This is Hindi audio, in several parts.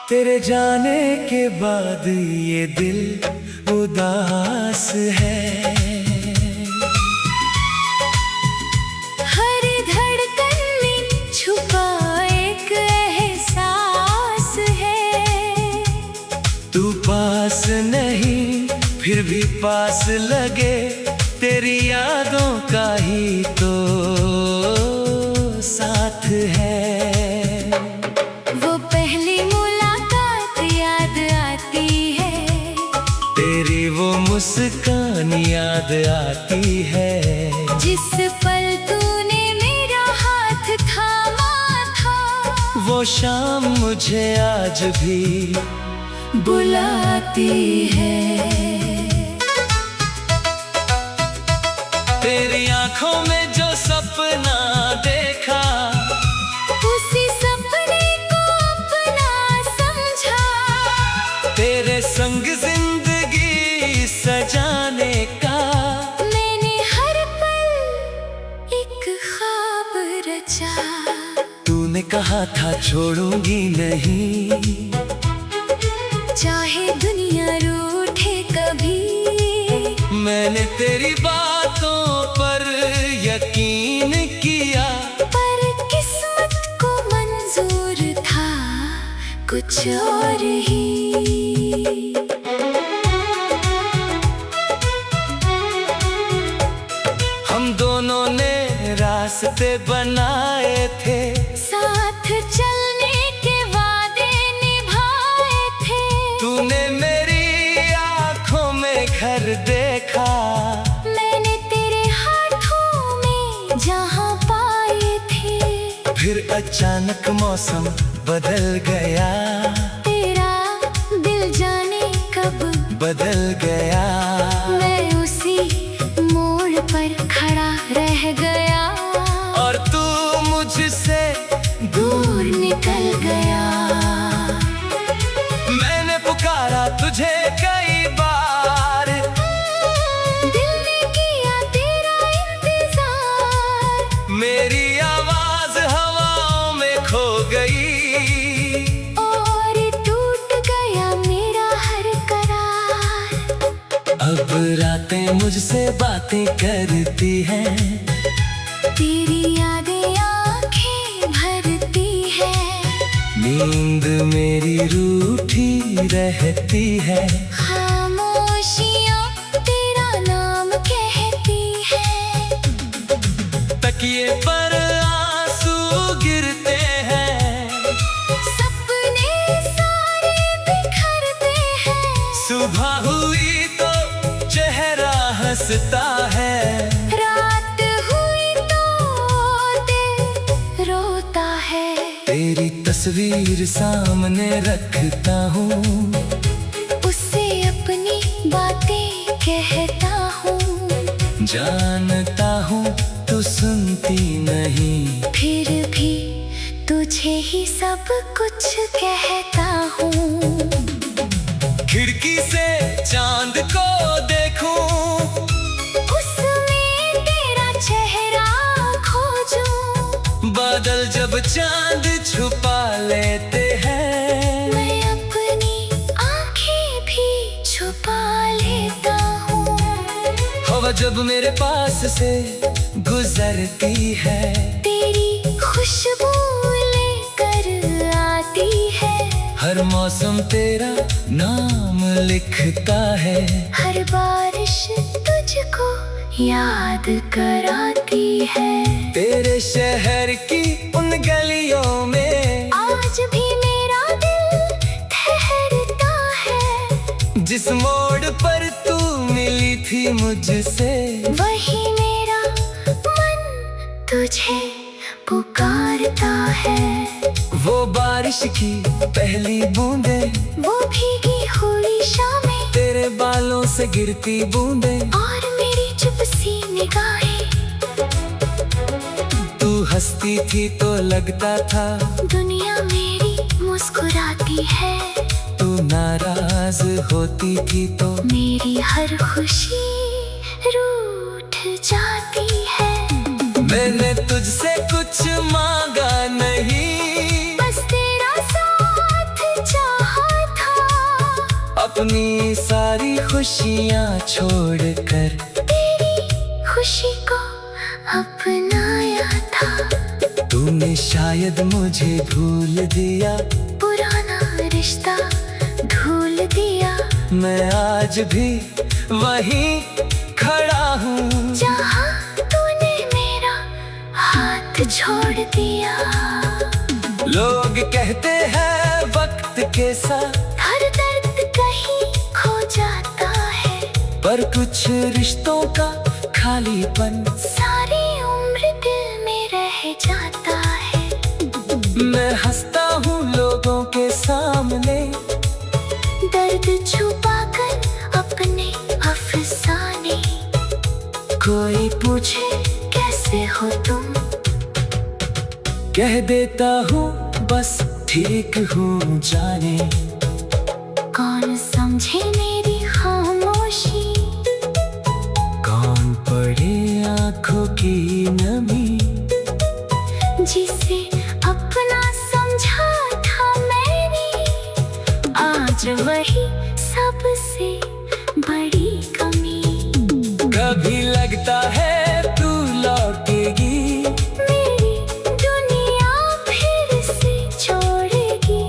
तेरे जाने के बाद ये दिल उदास है। हर धड़कन में छुपा एक एहसास है। तू पास नहीं फिर भी पास लगे, तेरी यादों का ही तो साथ है। वो पहली मुलाकात याद आती है, तेरी वो मुस्कान याद आती है। जिस पल तूने मेरा हाथ थामा था, वो शाम मुझे आज भी बुलाती है। तेरी आंखों में जो सपना देखा, उसी सपने को अपना समझा। तेरे संग जिंदगी सजाने का मैंने हर पल एक ख्वाब रचा। तूने कहा था छोड़ूंगी नहीं, चाहे दुनिया रूठे कभी। मैंने तेरी बातों पर यकीन किया, पर किस्मत को मंजूर था कुछ और ही। हम दोनों ने रास्ते बनाए थे, साथ चलने के वादे निभाए थे। तूने मेरी आंखों में घर देखा, मैंने तेरे हाथों में जहां पाए थे। फिर अचानक मौसम बदल गया, तेरा दिल जाने कब बदल गया। मैं उसी मोड़ पर खड़ा रह गया, और तू मुझसे दूर निकल गया। मैंने पुकारा तुझे कई बार, दिल ने किया तेरा इंतजार। मेरी आवाज हवाओं में खो गई, और टूट गया मेरा हर करार। अब रातें मुझसे बातें करती हैं, तेरी यादें आंखें भरती है। नींद मेरी रूठी रहती है। खामोशियां तेरा नाम कहती है। तकिए पर आंसू गिरते हैं, सपने सारे बिखरते हैं। सुबह हुई तो चेहरा हंसता है, रात हुई तो दिल रोता है। तेरी तस्वीर सामने रखता हूँ, उससे अपनी बातें कहता हूँ। जानता हूँ तू सुनती नहीं, फिर भी तुझे ही सब कुछ कहता हूँ। खिड़की से चांद को देखूं, उसमें तेरा चेहरा खोजूं। बादल जब चांद छुपा लेते हैं, मैं अपनी आंखें भी छुपा लेता हूँ। हवा जब मेरे पास से गुजरती है, तेरी खुशबू लेकर आती है। हर मौसम तेरा नाम लिखता है। हर बारिश तुझको याद कराती है। तेरे शहर की उन गलियों में आज भी मेरा दिल ठहरता है। जिस मोड़ पर तू मिली थी मुझसे, वही मेरा मन तुझे पुकारता है। वो बारिश की पहली बूंदें, वो भीगी हुई शामें, तेरे बालों से गिरती बूंदें, और मेरी चुप सी निगाहें। तू हंसती थी तो लगता था दुनिया मेरी मुस्कुराती है। तू नाराज होती थी तो मेरी हर खुशी रूठ जाती है। मैंने तुझसे कुछ मांगा नहीं, बस तेरा साथ चाहा। अपनी सारी खुशियाँ छोड़कर तेरी खुशी को अपनाया था। तूने शायद मुझे भूल दिया, पुराना रिश्ता भूल दिया। मैं आज भी वहीं खड़ा हूँ जहाँ तूने मेरा हाथ छोड़ दिया। लोग कहते हैं वक्त के साथ हर दर्द कहीं खो जाता है, पर कुछ रिश्तों का खालीपन सारी उम्र दिल में रह जाता है। मैं हंसता हूँ लोगों के सामने, दर्द छुपाकर अपने अफसाने। कोई पूछे कैसे हो तुम, कह देता हूँ बस ठीक हूँ जाने। कौन समझे मेरी खामोशी, कौन पढ़े आँखों की नमी, जिसे अपना समझा था मैंने, आज वही सबसे बड़ी कमी। कभी लगता है तू लौटेगी, मेरी दुनिया फिर से छोड़ेगी।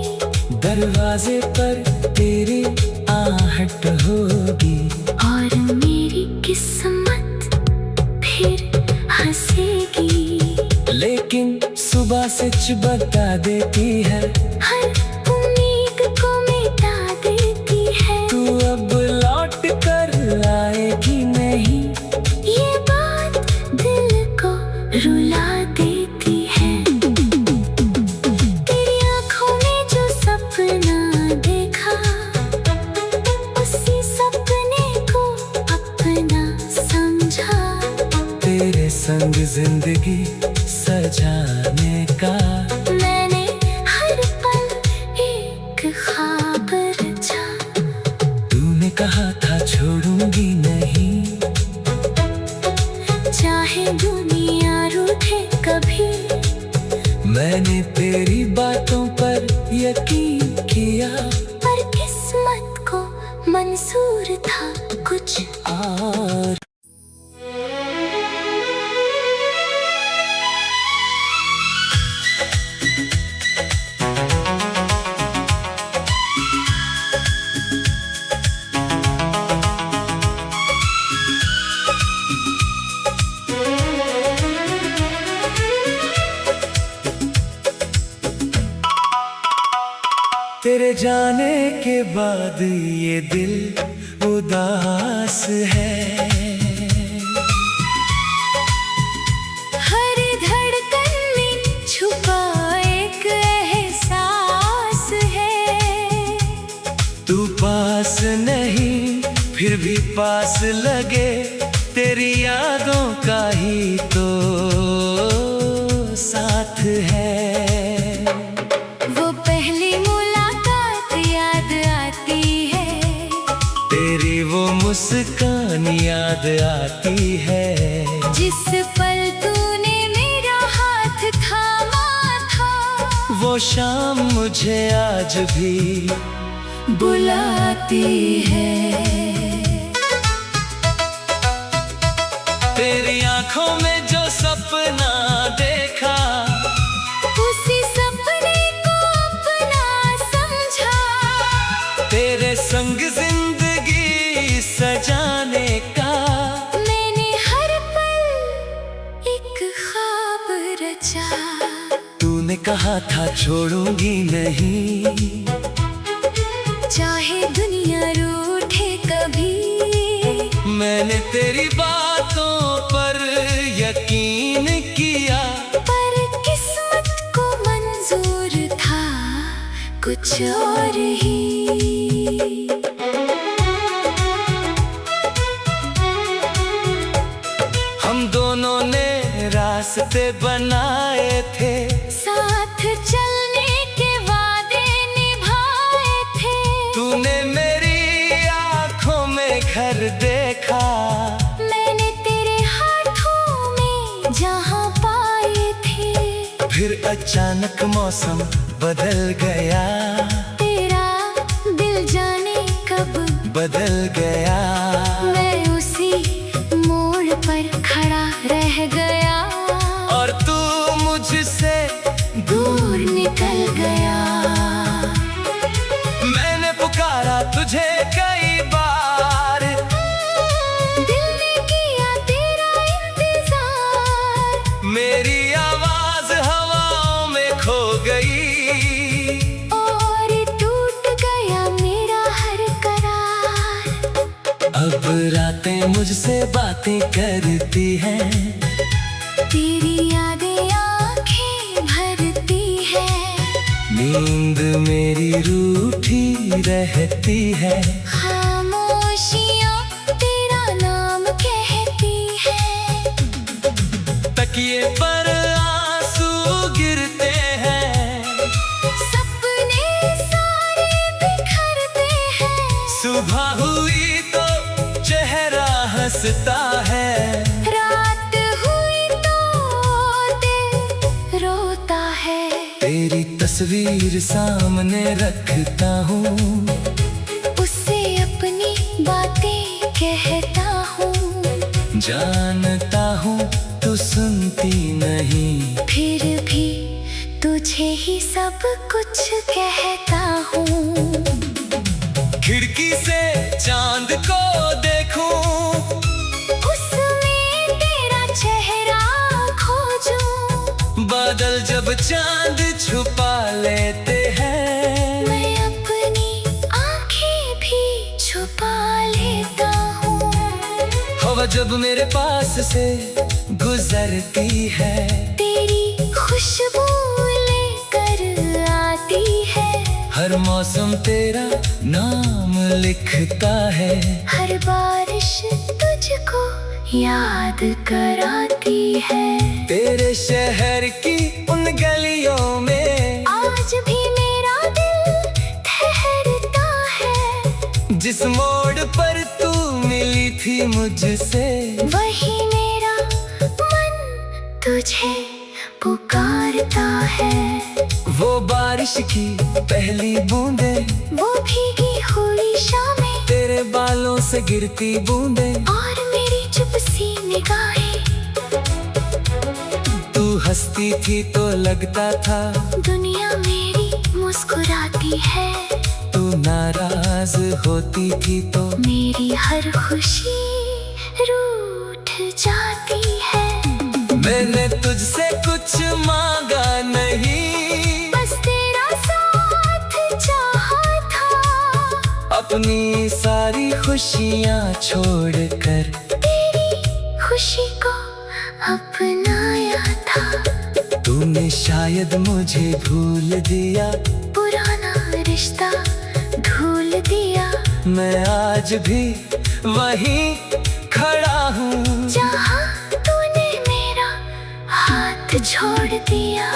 दरवाजे पर तेरी आहट होगी, और मेरी किस्मत फिर हंसेगी। लेकिन सुबह सच बता देती है, हर उम्मीद को मिटा देती है। तू अब लौट कर आएगी नहीं, ये बात दिल को रुला देती है। तेरी आँखों में जो सपना देखा, उसी सपने को अपना समझा। तेरे संग जिंदगी सजाने का मैंने हर पल एक ख्वाब रचा। तूने कहा था छोड़ूंगी नहीं, चाहे दुनिया रूठे कभी, मैंने तेरी बातों पर यकीन किया। पर किस्मत को मंजूर था कुछ और तेरे जाने के बाद ये दिल उदास है। हर धड़कन में छुपा एक एहसास है। तू पास नहीं फिर भी पास लगे, तेरी यादों का ही तो साथ है। वो पहली मुलाकात याद आती है, तेरी वो मुस्कान याद आती है। जिस पल तूने मेरा हाथ थामा था, वो शाम मुझे आज भी बुलाती है। तेरी आंखों में जो सपना देखा, उसी सपने को अपना समझा। तेरे संग जिंदगी सजाने का मैंने हर पल एक ख्वाब रचा। तूने कहा था छोड़ूंगी नहीं, चाहे दुनिया रूठे कभी, मैंने तेरी बातों पर यकीन किया। पर किस्मत को मंजूर था कुछ और ही। हम दोनों ने रास्ते बनाए थे, साथ चलने के वादे निभाए थे। तूने मेरी आंखों में घर देखा, मैंने तेरे हाथों में जहां पाए थे। फिर अचानक मौसम बदल गया। तेरा दिल जाने कब पर खड़ा रह गया और तू मुझसे दूर निकल गया। मैंने पुकारा तुझे कई बार, दिल ने किया तेरा इंतजार, मेरी आवाज हवाओं में खो गई और टूट गया मेरा हर करार। अब रातें मुझसे बातें करती हैं, तेरी यादें आँखें भरती है, नींद मेरी रूठी रहती है। खामोशियाँ तेरा नाम कहती है, तकिए पर आंसू गिरते हैं, सपने सारे बिखरते हैं। सुबह हुई तो चेहरा हंसता है, रात हुई तो दिल रोता है। तेरी तस्वीर सामने रखता हूँ, उससे अपनी बातें कहता हूँ, जानता हूँ तू सुनती नहीं, फिर भी तुझे ही सब कुछ कहता हूँ। खिड़की से चांद को देखूं, उसमें तेरा चेहरा खोजूं, बादल जब चांद छुपा लेते हैं, मैं अपनी आँखें भी छुपा लेता हूँ। हवा जब मेरे पास से गुजरती है, तेरी खुशबू लेकर आती है, हर मौसम तेरा नाम लिखता है, हर बारिश तुझको याद कराती है। तेरे शहर की उन गलियों में आज भी मेरा दिल ठहरता है, जिस मोड़ पर तू मिली थी मुझसे, वही मेरा मन तुझे पुकारता है। वो बारिश की पहली बूंदें, वो भीगी हुई शामें, तेरे बालों से गिरती बूंदें, और मेरी चुप सी निगाहें। तू हंसती थी तो लगता था दुनिया मेरी मुस्कुराती है, तू नाराज होती थी तो मेरी हर खुशी रूठ जाती है। मैंने तुझसे कुछ मांगा नहीं, बस तेरा साथ चाहा था, अपनी सारी खुशियाँ छोड़कर तेरी खुशी को अपनाया था। तूने शायद मुझे भूल दिया, पुराना रिश्ता भूल दिया, मैं आज भी वहीं खड़ा हूँ, जहाँ तूने मेरा हाथ छोड़ दिया।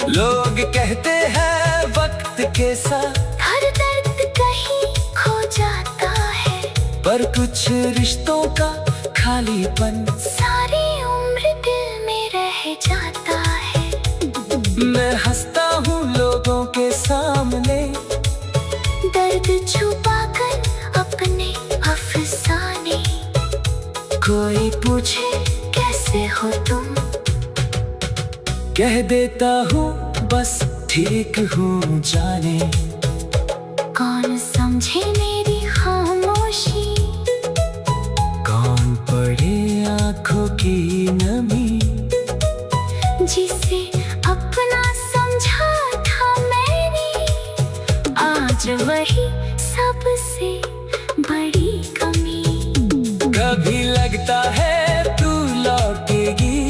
लोग कहते हैं वक्त के साथ हर दर्द कहीं खो जाता है, पर कुछ रिश्तों का खालीपन सारी उम्र दिल में रह जाता है। मैं हंसता हूँ लोगों के सामने, दर्द छुपा कर अपने अफसाने, कोई पूछे कैसे हो तुम, कह देता हूँ बस ठीक हूँ जाने। कौन समझे मेरी खामोशी, कौन पढ़े आँखों की नमी, जिसे अपना समझा था मैंने, आज वही सबसे बड़ी कमी। कभी लगता है तू लौटेगी,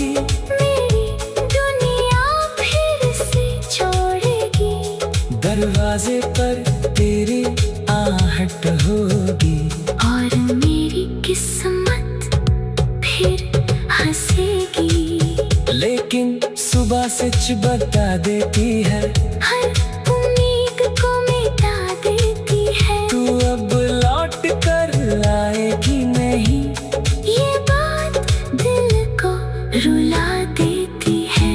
मेरी दुनिया फिर से छोड़ेगी, दरवाजे पर तेरी आहट होगी, और मेरी किस्मत फिर हंसेगी। लेकिन सुबह सच बता देती है, हर उम्मीद को मिटा देती है। तू अब लौट कर आएगी नहीं, ये बात दिल को रुला देती है।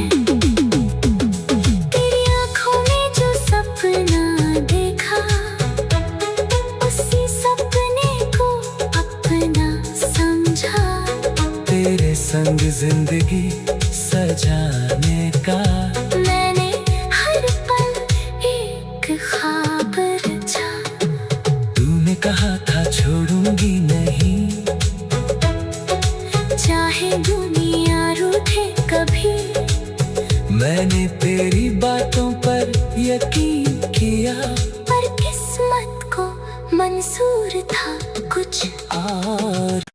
तेरी आँखों में जो सपना देखा, उसी सपने को अपना समझा। संग जिंदगी सजाने का। मैंने हर पल एक ख्वाब रचा। तूने कहा था छोड़ूंगी नहीं, चाहे दुनिया रूठे कभी। मैंने तेरी बातों पर यकीन किया, पर किस्मत को मंजूर था कुछ और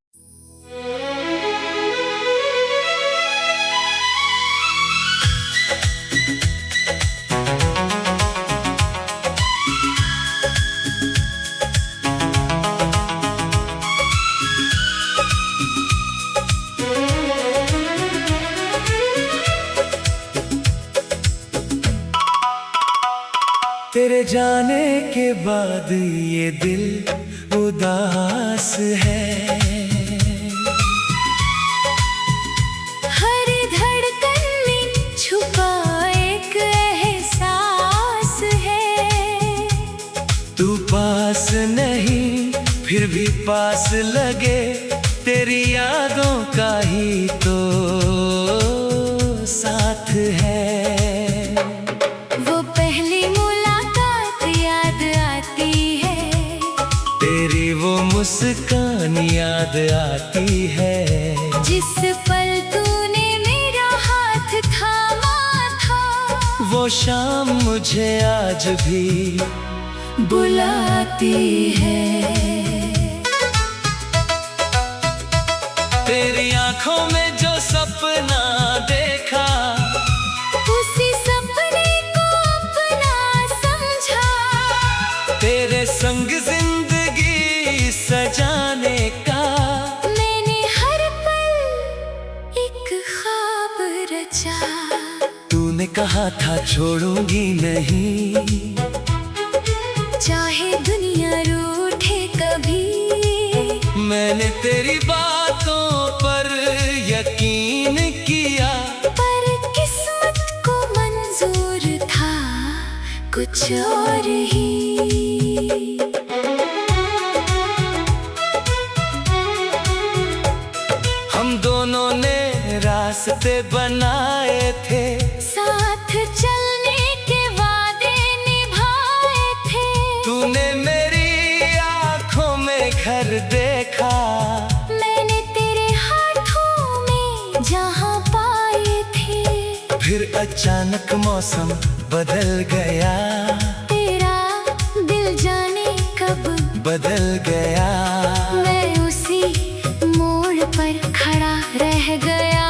तेरे जाने के बाद ये दिल उदास है। हर धड़कन में छुपा एक एहसास है। तू पास नहीं फिर भी पास लगे, तेरी यादों का ही तो साथ है। वो पहली मुलाकात याद आती है, तेरी वो मुस्कान याद आती है। जिस पल तूने मेरा हाथ थामा था, वो शाम मुझे आज भी बुलाती है। तेरी आंखों में जो सपना देखा, उसी सपने को अपना समझा। तेरे संग जिंदगी सजाने का। मैंने हर पल एक ख्वाब रचा। तूने कहा था छोड़ूंगी नहीं, चाहे दुनिया रूठे कभी। मैंने तेरी बातों पर यकीन किया, पर किस्मत को मंजूर था कुछ और ही। हम दोनों ने रास्ते बनाए थे, साथ चलने के वादे निभाए थे। तूने मेरी आंखों में घर देखा, मैंने तेरे हाथों में जहां पाए थे। फिर अचानक मौसम बदल गया, तेरा दिल जाने कब बदल गया। मैं उसी मोड़ पर खड़ा रह गया,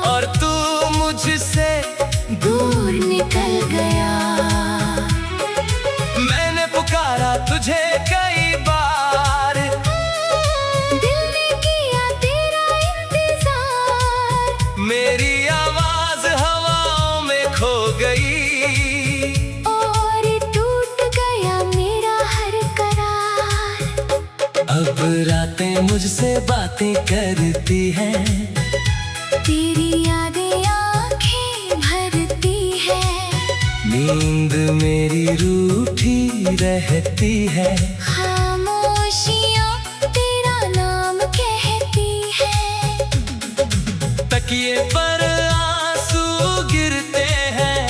और तू मुझसे दूर निकल गया। मैंने पुकारा तुझे कई बार, दिल ने किया तेरा इंतजार। मेरी आवाज हवाओं में खो गई, और टूट गया मेरा हर करार। अब रातें मुझसे बातें करती हैं, तेरी यादें आंखें भरती है। नींद मेरी रूठी रहती है। खामोशियां तेरा नाम कहती है। तकिए पर आंसू गिरते हैं,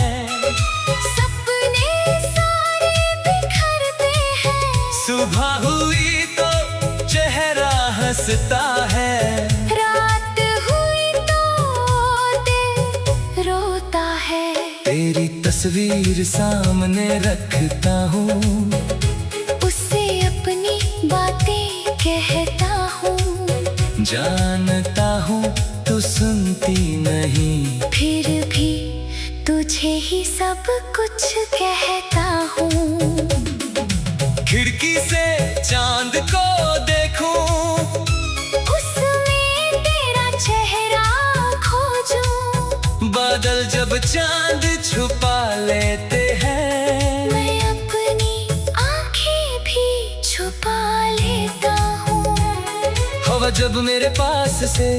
सपने सारे बिखरते हैं। सुबह हुई तो चेहरा हंसता है, रात हुई तो दिल रोता है। तेरी तस्वीर सामने रखता हूँ, उससे अपनी बातें कहता हूँ। जानता हूँ तू सुनती नहीं, फिर भी तुझे ही सब कुछ कहता हूँ। खिड़की से चांद को देखूं, उसमें तेरा चेहरा खोजूं। बादल जब चांद छुपा लेते हैं, मैं अपनी आंखें भी छुपा लेता हूँ। हवा जब मेरे पास से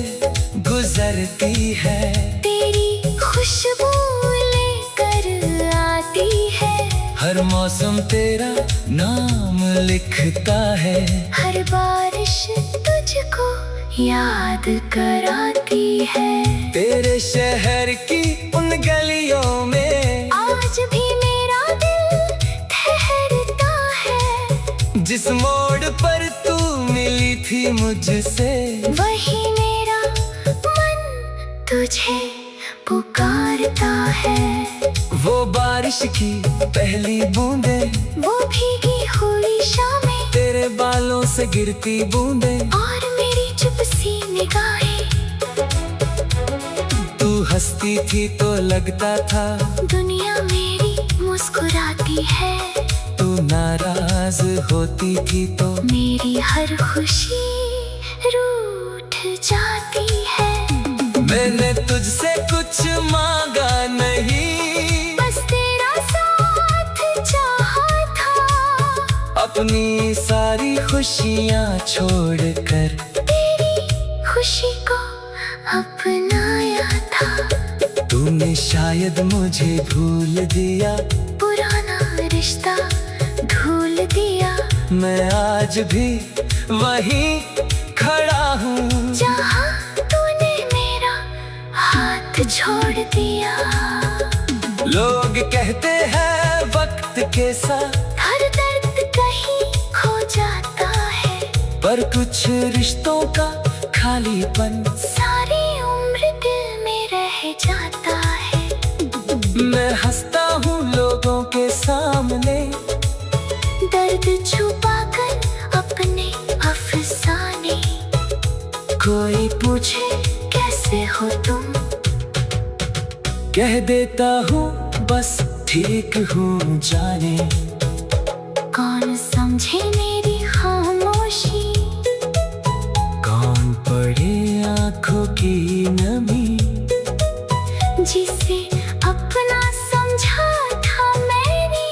गुजरती है, तेरी खुशबू लेकर आती है। हर मौसम तेरा नाम लिखता है। हर बारिश तुझको याद कराती है। तेरे शहर की उन गलियों में आज भी मेरा दिल ठहरता है। जिस मोड़ पर तू मिली थी मुझसे, वही मेरा मन तुझे पुकारता है। वो बारिश की पहली बूंदें, वो भीगी हुई शामें, तेरे बालों से गिरती बूंदें, और मेरी चुप सी निगाहें। तू हंसती थी तो लगता था दुनिया मेरी मुस्कुराती है। तू नाराज होती थी तो मेरी हर खुशी रूठ जाती है। मैंने तुझसे कुछ मांगा नहीं, बस तेरा साथ चाहा था। अपनी सारी खुशियाँ छोड़कर तेरी खुशी को अपनाया था। तूने शायद मुझे भूल दिया, पुराना रिश्ता भूल दिया। मैं आज भी वहीं खड़ा हूँ जहाँ तूने मेरा हाथ छोड़ दिया। लोग कहते हैं वक्त के साथ हर दर्द कहीं खो जाता है, पर कुछ रिश्तों का खालीपन सारी उम्र दिल में रह जाता है। मैं हंसता हूँ लोगों के सामने, दर्द छुपाकर अपने अफसाने। कोई पूछे कैसे हो तुम, कह देता हूँ बस ठीक हूँ जाने। कौन समझे मेरी खामोशी, कौन पढ़े आँखों की नमी, जिसे अपना समझा था मैंने,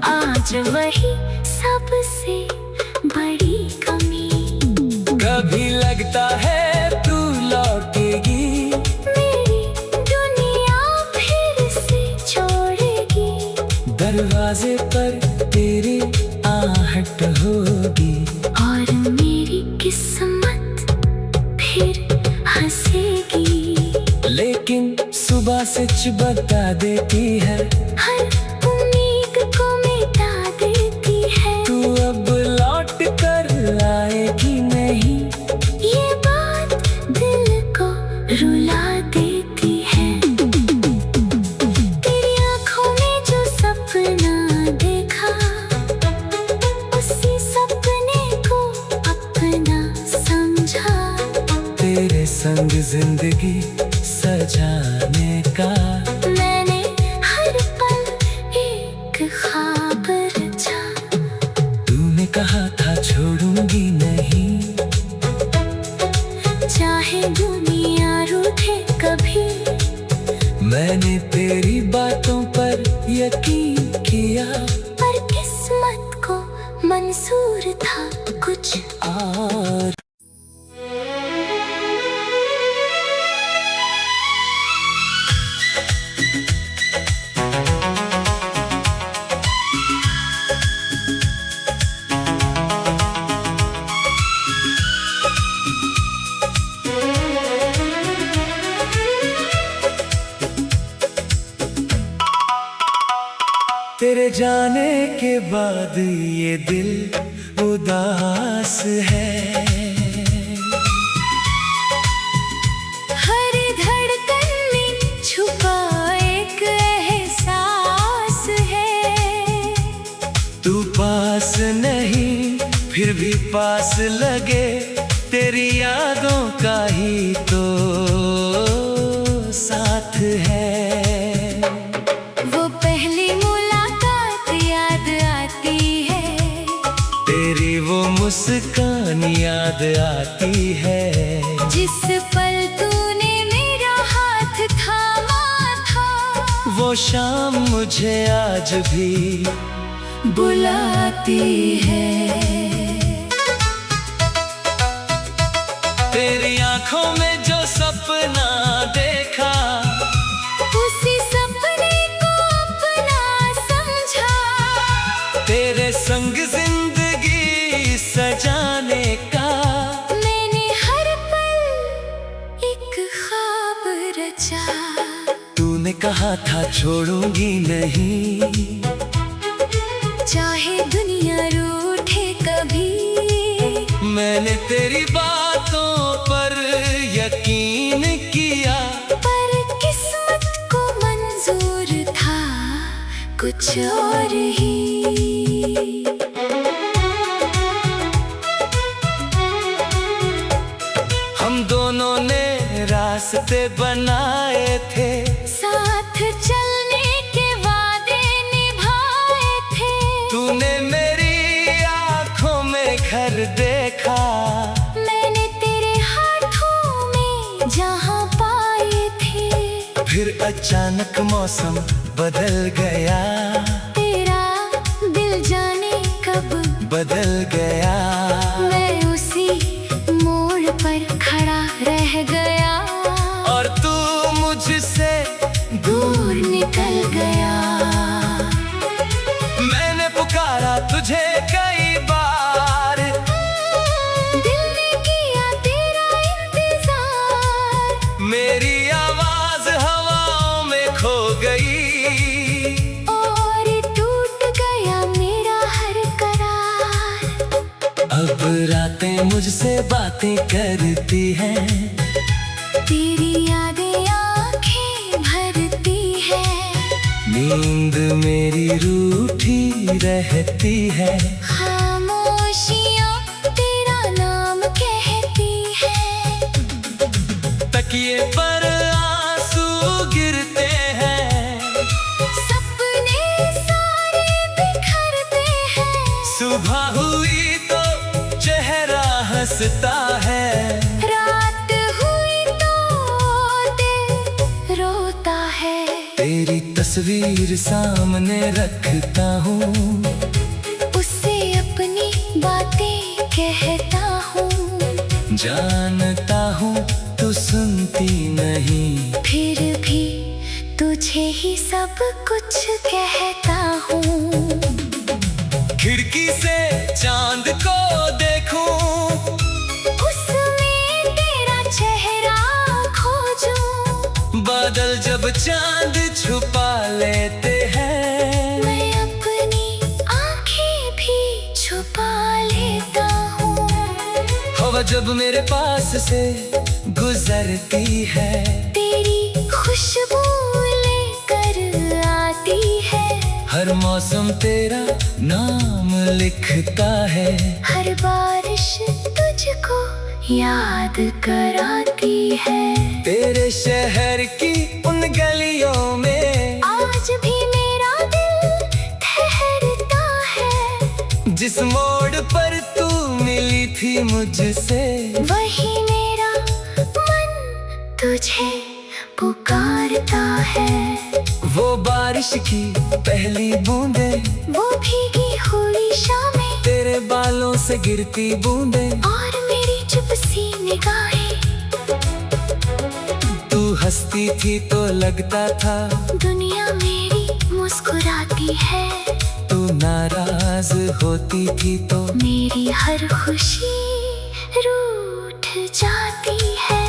आज वही सबसे बड़ी कमी। कभी लगता है तू लौटेगी, मेरी दुनिया फिर से छोड़ेगी। दरवाजे पर तेरी आहट होगी, और मेरी किस्मत फिर हंसेगी। लेकिन सुबह सच बता देती है, हर उम्मीद को मिटा देती है। तू अब लौट कर आएगी नहीं, ये बात दिल को रुला देती है। तेरी आँखों में जो सपना देखा, उसी सपने को अपना समझा। तेरे संग जिंदगी सजाने का मैंने हर पल एक ख्वाब रचा। तूने कहा था छोड़ूंगी नहीं, चाहे दुनिया रूठे कभी, मैंने तेरी बातों पर यकीन किया। पर किस्मत को मंजूर था कुछ और तेरे जाने के बाद ये दिल उदास है। हर धड़कन में छुपा एक एहसास है। तू पास नहीं फिर भी पास लगे, तेरी यादों का ही तो साथ है। वो पहली मुलाकात याद आती है, तेरी वो मुस्कान याद आती है। जिस पल तूने मेरा हाथ थामा था, वो शाम मुझे आज भी बुलाती है। तेरी आंखों में जो सपना देखा, उसी सपने को अपना समझा। तेरे संग जिंदगी सजाने का मैंने हर आजा। तूने कहा था छोड़ूंगी नहीं, चाहे दुनिया रूठे कभी, मैंने तेरी बातों पर यकीन किया। पर किस्मत को मंजूर था कुछ और ही। हम दोनों ने रास्ते बनाए थे, साथ चलने के वादे निभाए थे। तूने मेरी आंखों में घर देखा, मैंने तेरे हाथों में जहां पाए थे। फिर अचानक मौसम बदल गया, तेरा दिल जाने कब बदल गया। मैं उसी मोड़ पर खड़ा रह गया, और तू मुझसे दूर निकल गया। मैंने पुकारा तुझे कई बार, दिल ने किया तेरा इंतजार। मेरी आवाज हवाओं में खो गई, और टूट गया मेरा हर करार। अब रातें मुझसे बातें करती हैं, तेरी यादें आंखें भरती है। नींद मेरी रूठी रहती है। खामोशियां तेरा नाम कहती है। तकिए पर आंसू गिरते हैं, सपने सारे बिखरते हैं। सुबह हुई तो चेहरा हंसता है, रात हुई तो दिल रोता है। तेरी तस्वीर सामने रखता हूँ, उससे अपनी बातें कहता हूँ। जानता हूँ तू सुनती नहीं, फिर भी तुझे ही सब कुछ कहता हूँ। खिड़की से चांद को देखूं, उसमें तेरा चेहरा खोजूं। बादल जब चांद छुपा लेते हैं, मैं अपनी आंखें भी छुपा लेता हूँ। हवा जब मेरे पास से गुजरती है, तेरी खुशबू लेकर आती है। हर मौसम तेरा नाम लिखता है। हर बारिश तुझको याद कराती है। तेरे शहर की उन गलियों में आज भी मेरा दिल ठहरता है। जिस मोड़ पर तू मिली थी मुझसे, वही मेरा मन तुझे पुकारता है। वो बारिश की पहली बूंदें, वो भीगी हुई शामें, तेरे बालों से गिरती बूंदें, और मेरी चुप सी निगाहें। तू हंसती थी तो लगता था दुनिया मेरी मुस्कुराती है। तू नाराज होती थी तो मेरी हर खुशी रूठ जाती है।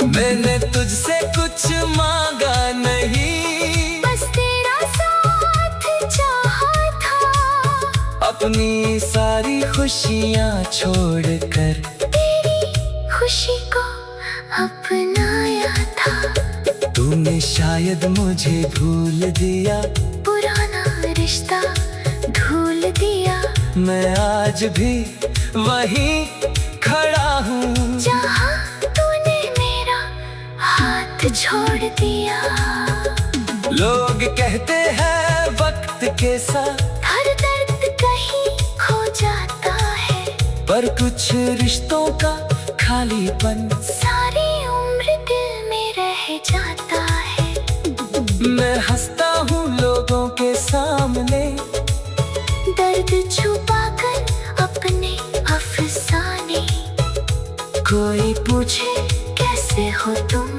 मैंने तुझसे कुछ मांगा नहीं, बस तेरा साथ चाहा था। अपनी सारी खुशियाँ छोड़कर तेरी खुशी को अपनाया था। तूने शायद मुझे भूल दिया, पुराना रिश्ता भूल दिया। मैं आज भी वहीं खड़ा हूँ, जहाँ तूने मेरा हाथ छोड़ दिया। लोग कहते हैं वक्त के साथ हर दर्द कहीं खो जाता है, पर कुछ रिश्तों का खालीपन सारी उम्र दिल में रह जाता है। मैं हंसता हूँ लोगों के सामने, दर्द छुपाकर अपने अफसाने। कोई पूछे कैसे हो तुम,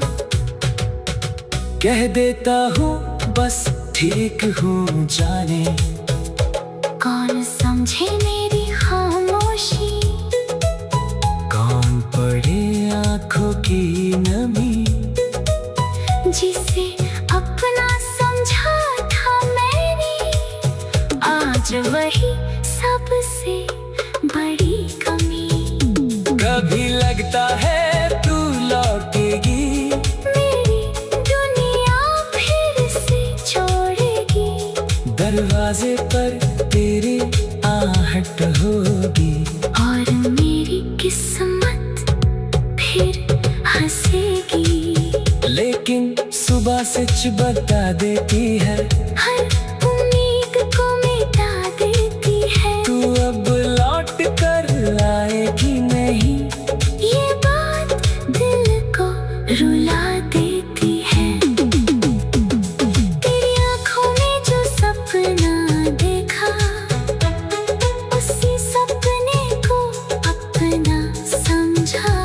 कह देता हूँ बस ठीक हूँ जाने। कौन समझे मेरी खामोशी, कौन पढ़े आँखों की नमी, जिसे अपना समझा था मैंने, आज वही सबसे बड़ी कमी। कभी लगता है तू लौटेगी, मेरी दुनिया फिर से छोड़ेगी। दरवाजे पर तेरी आहट होगी, और मेरी किस्मत फिर हंसेगी। लेकिन सुबह सच बता देती है, हर उम्मीद को मिटा देती है। तू अब लौट कर आएगी नहीं, ये बात दिल को रुला देती है। तेरी आँखों में जो सपना देखा, उसी सपने को अपना समझा।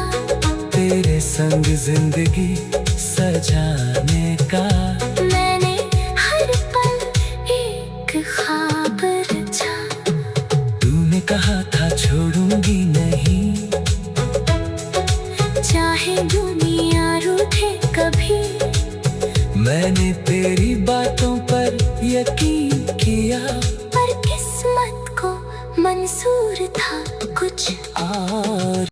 तेरे संग जिंदगी सजाने का मैंने हर पल एक ख्वाब रचा। तूने कहा था छोड़ूंगी नहीं, चाहे दुनिया रूठे कभी, मैंने तेरी बातों पर यकीन किया। पर किस्मत को मंजूर था कुछ और